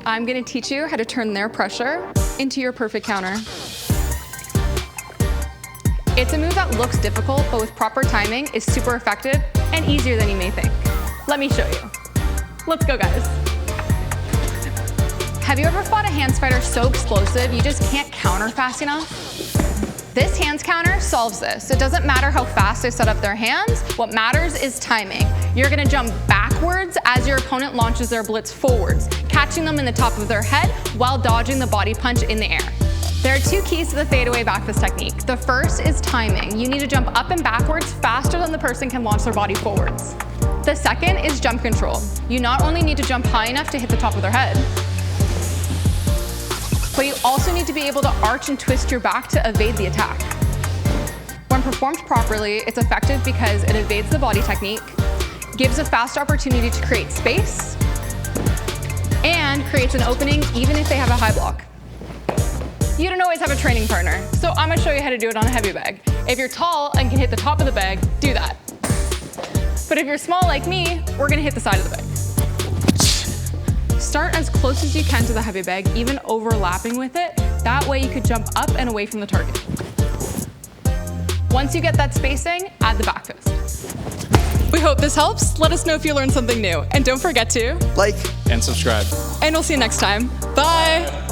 I'm gonna teach you how to turn their pressure into your perfect counter. It's a move that looks difficult, but with proper timing is super effective and easier than you may think. Let me show you. Let's go, guys. Have you ever fought a hands fighter so explosive you just can't counter fast enough? This hands counter solves this. It doesn't matter how fast they set up their hands, what matters is timing. You're gonna jump backwards as your opponent launches their blitz forwards, catching them in the top of their head while dodging the body punch in the air. There are two keys to the fadeaway back fist technique. The first is timing. You need to jump up and backwards faster than the person can launch their body forwards. The second is jump control. You not only need to jump high enough to hit the top of their head, but you also need to be able to arch and twist your back to evade the attack. When performed properly, it's effective because it evades the body technique, gives a fast opportunity to create space, and creates an opening even if they have a high block. You don't always have a training partner, so I'm gonna show you how to do it on a heavy bag. If you're tall and can hit the top of the bag, do that. But if you're small like me, we're gonna hit the side of the bag. Start as close as you can to the heavy bag, even overlapping with it. That way you could jump up and away from the target. Once you get that spacing, add the back fist. We hope this helps. Let us know if you learned something new. And don't forget to like and subscribe. And we'll see you next time. Bye.